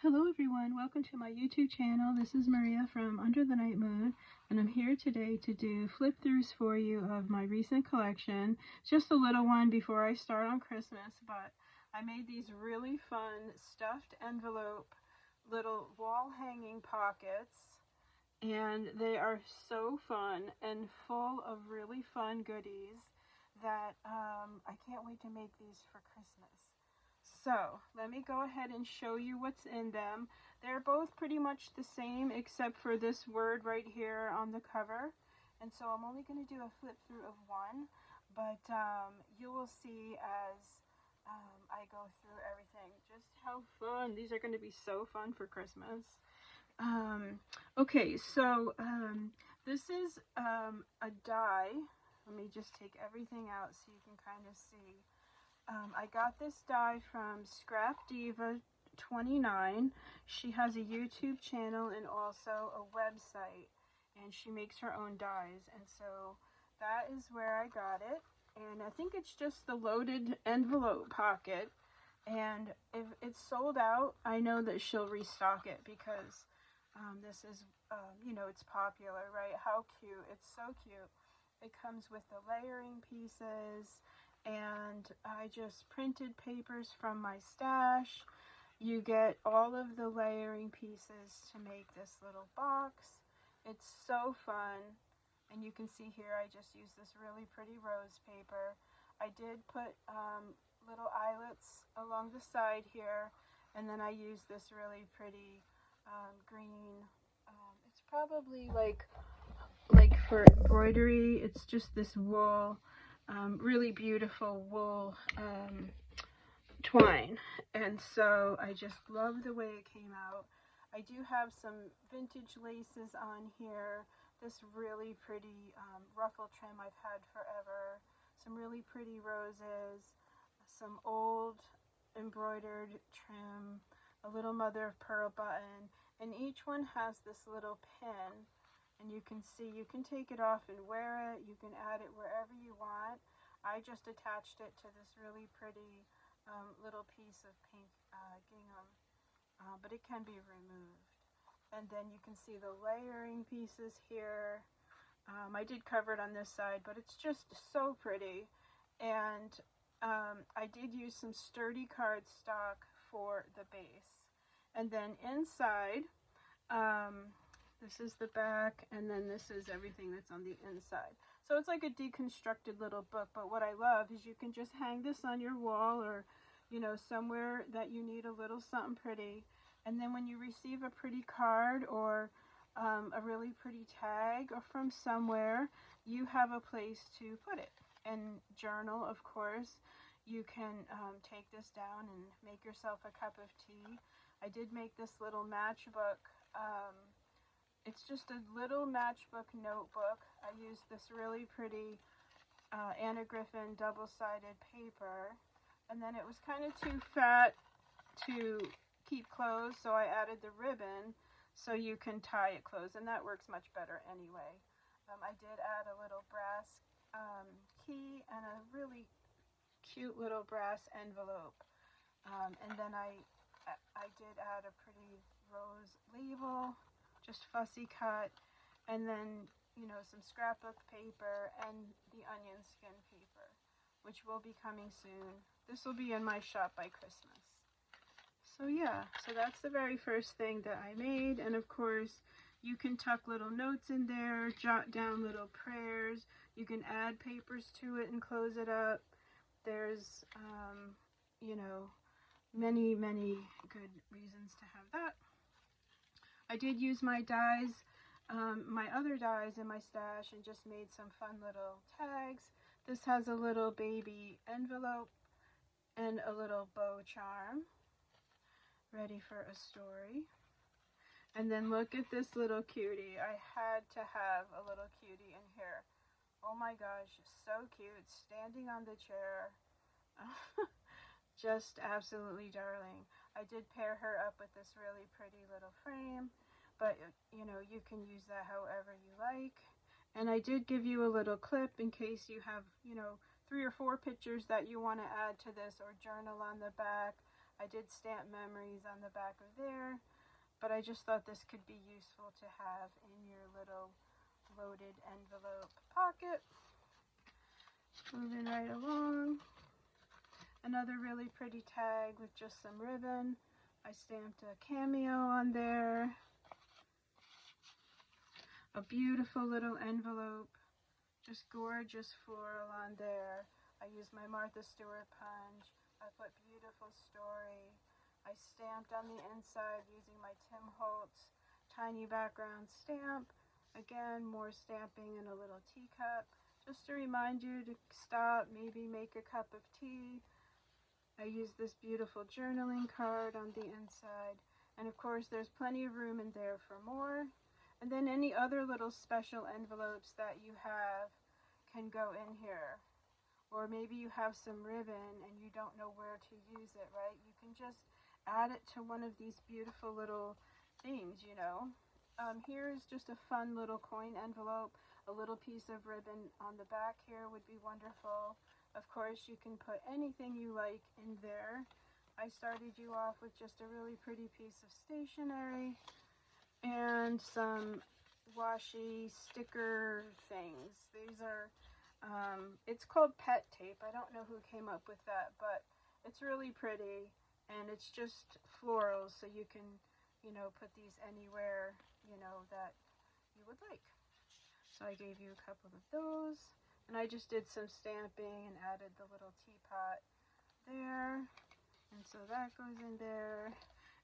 Hello everyone, welcome to my YouTube channel. This is Maria from Under the Night Moon, and I'm here today to do flip-throughs for you of my recent collection. Just a little one before I start on Christmas, but I made these really fun stuffed envelope little wall hanging pockets, and they are so fun and full of really fun goodies that I can't wait to make these for Christmas. So let me go ahead and show you what's in them. They're both pretty much the same except for this word right here on the cover. And so I'm only going to do a flip through of one, but you will see as I go through everything just how fun. These are going to be so fun for Christmas. Okay, so this is a die. Let me just take everything out so you can kind of see. I got this die from Scrap Diva 29. She has a YouTube channel and also a website, and she makes her own dies, and so that is where I got it. And I think it's just the loaded envelope pocket, and if it's sold out, I know that she'll restock it because this is, you know, it's popular, right? How cute. It's so cute. It comes with the layering pieces, and I just printed papers from my stash. You get all of the layering pieces to make this little box. It's so fun, and you can see here I just used this really pretty rose paper. I did put little eyelets along the side here, and then I used this really pretty green, it's probably like for embroidery. It's just this wool, really beautiful wool twine, and so I just love the way it came out. I do have some vintage laces on here, this really pretty ruffle trim I've had forever, some really pretty roses, some old embroidered trim, a little mother of pearl button, and each one has this little pin, and you can see you can take it off and wear it, you can add it wherever you want. I just attached it to this really pretty little piece of pink gingham, but it can be removed. And then you can see the layering pieces here. I did cover it on this side, but it's just so pretty. And I did use some sturdy cardstock for the base. And then inside, this is the back, and then this is everything that's on the inside. So it's like a deconstructed little book, but what I love is you can just hang this on your wall or, you know, somewhere that you need a little something pretty. And then when you receive a pretty card or a really pretty tag or from somewhere, you have a place to put it. And journal, of course. You can take this down and make yourself a cup of tea. I did make this little matchbook. It's just a little matchbook notebook. I used this really pretty Anna Griffin double-sided paper, and then it was kind of too fat to keep closed, so I added the ribbon so you can tie it closed, and that works much better anyway. I did add a little brass key and a really cute little brass envelope, and then I did add a pretty rose label, just fussy cut, and then, you know, some scrapbook paper and the onion skin paper, which will be coming soon. This will be in my shop by Christmas. So yeah, so that's the very first thing that I made, and of course you can tuck little notes in there, jot down little prayers, you can add papers to it and close it up. There's you know, many good reasons to have that. I did use my dies, my other dies in my stash, and just made some fun little tags. This has a little baby envelope and a little bow charm, ready for a story. And then look at this little cutie. I had to have a little cutie in here. Oh my gosh, so cute, standing on the chair. Just absolutely darling. I did pair her up with this really pretty little frame, but you know, you can use that however you like. And I did give you a little clip in case you have, you know, 3 or 4 pictures that you want to add to this or journal on the back. I did stamp memories on the back of there, but I just thought this could be useful to have in your little loaded envelope pocket. Moving right along. Another really pretty tag with just some ribbon. I stamped a cameo on there. A beautiful little envelope. Just gorgeous floral on there. I used my Martha Stewart punch. I put beautiful story. I stamped on the inside using my Tim Holtz tiny background stamp. Again, more stamping in a little teacup. Just to remind you to stop, maybe make a cup of tea. I used this beautiful journaling card on the inside. And of course, there's plenty of room in there for more. And then any other little special envelopes that you have can go in here. Or maybe you have some ribbon and you don't know where to use it, right? You can just add it to one of these beautiful little things, you know. Here is just a fun little coin envelope. A little piece of ribbon on the back here would be wonderful. Of course, you can put anything you like in there. I started you off with just a really pretty piece of stationery and some washi sticker things. These are, it's called pet tape. I don't know who came up with that, but it's really pretty, and it's just florals, so you can, you know, put these anywhere, you know, that you would like. So I gave you a couple of those. And I just did some stamping and added the little teapot there. And so that goes in there.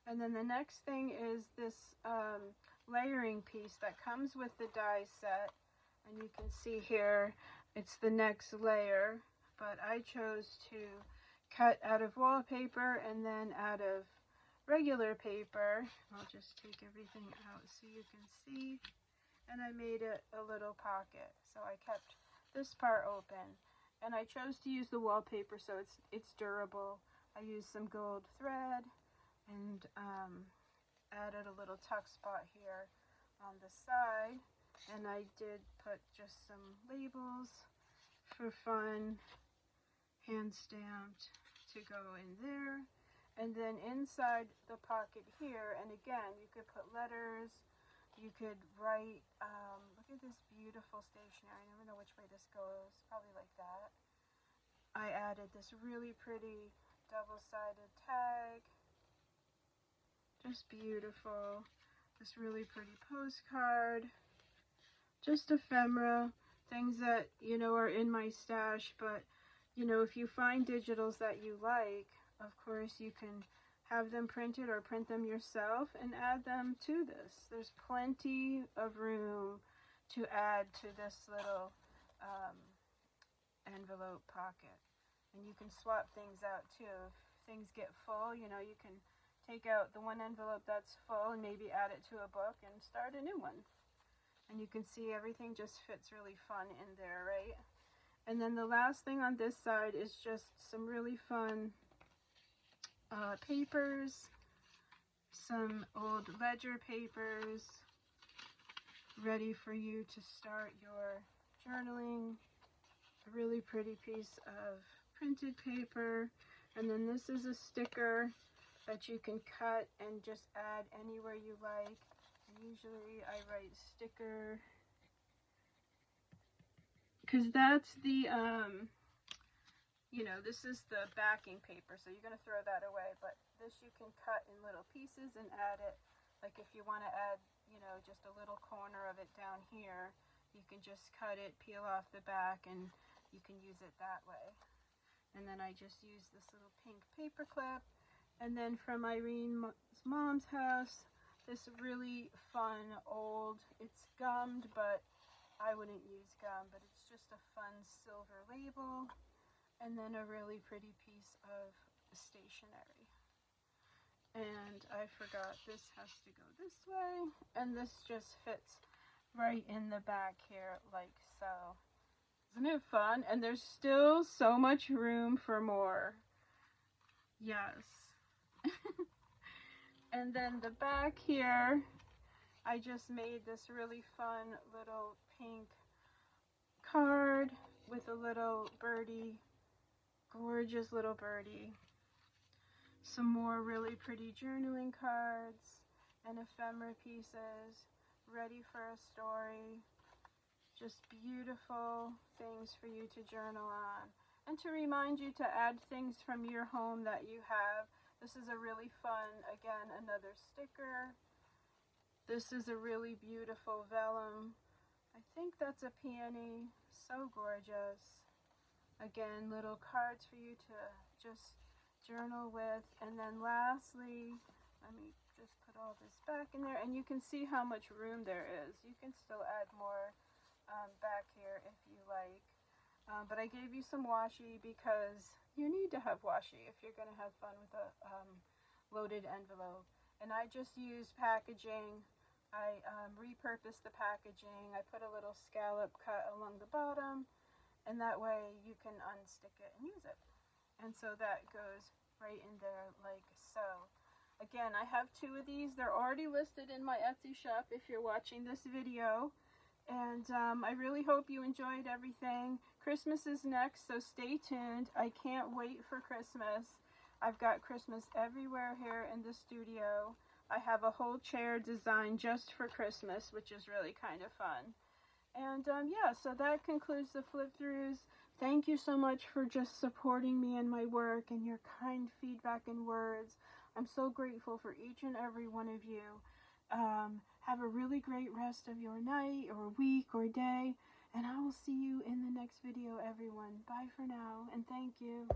And then the next thing is this layering piece that comes with the die set. And you can see here, it's the next layer. But I chose to cut out of wallpaper and then out of regular paper. I'll just take everything out so you can see. And I made it a little pocket. So I kept this part open, and I chose to use the wallpaper so it's durable. I used some gold thread and added a little tuck spot here on the side, and I did put just some labels for fun, hand stamped, to go in there. And then inside the pocket here, and again, you could put letters. You could write, look at this beautiful stationery. I never know which way this goes, probably like that. I added this really pretty double-sided tag. Just beautiful. This really pretty postcard. Just ephemera, things that, you know, are in my stash, but, you know, if you find digitals that you like, of course you can have them printed or print them yourself and add them to this. There's plenty of room to add to this little envelope pocket. And you can swap things out too. If things get full, you know, you can take out the one envelope that's full and maybe add it to a book and start a new one. And you can see everything just fits really fun in there, right? And then the last thing on this side is just some really fun papers, some old ledger papers, ready for you to start your journaling. A really pretty piece of printed paper, and then this is a sticker that you can cut and just add anywhere you like. And usually I write sticker because that's the you know, this is the backing paper, so you're going to throw that away, but this you can cut in little pieces and add it, like if you want to add, you know, just a little corner of it down here, you can just cut it, peel off the back, and you can use it that way. And then I just used this little pink paper clip, and then from Irene's mom's house, this really fun old, it's gummed, but I wouldn't use gum, but it's just a fun silver label. And then a really pretty piece of stationery. And I forgot this has to go this way, and this just fits right in the back here like so. Isn't it fun? And there's still so much room for more. Yes. And then the back here, I just made this really fun little pink card with a little birdie. Gorgeous little birdie. some more really pretty journaling cards and ephemera pieces ready for a story. Just beautiful things for you to journal on. And to remind you to add things from your home that you have. This is a really fun, again, another sticker. This is a really beautiful vellum. I think that's a peony. So gorgeous. Again, little cards for you to just journal with. And then lastly, let me just put all this back in there. And you can see how much room there is. You can still add more back here if you like. But I gave you some washi because you need to have washi if you're going to have fun with a loaded envelope. And I just use packaging. I repurposed the packaging. I put a little scallop cut along the bottom, and that way you can unstick it and use it. And so that goes right in there like so. Again, I have 2 of these. They're already listed in my Etsy shop if you're watching this video. And I really hope you enjoyed everything. Christmas is next, so stay tuned. I can't wait for Christmas. I've got Christmas everywhere here in the studio. I have a whole chair designed just for Christmas, which is really kind of fun. And yeah, so that concludes the flip-throughs. Thank you so much for just supporting me and my work and your kind feedback and words. I'm so grateful for each and every one of you. Have a really great rest of your night or week or day, and I will see you in the next video, everyone. Bye for now, and thank you.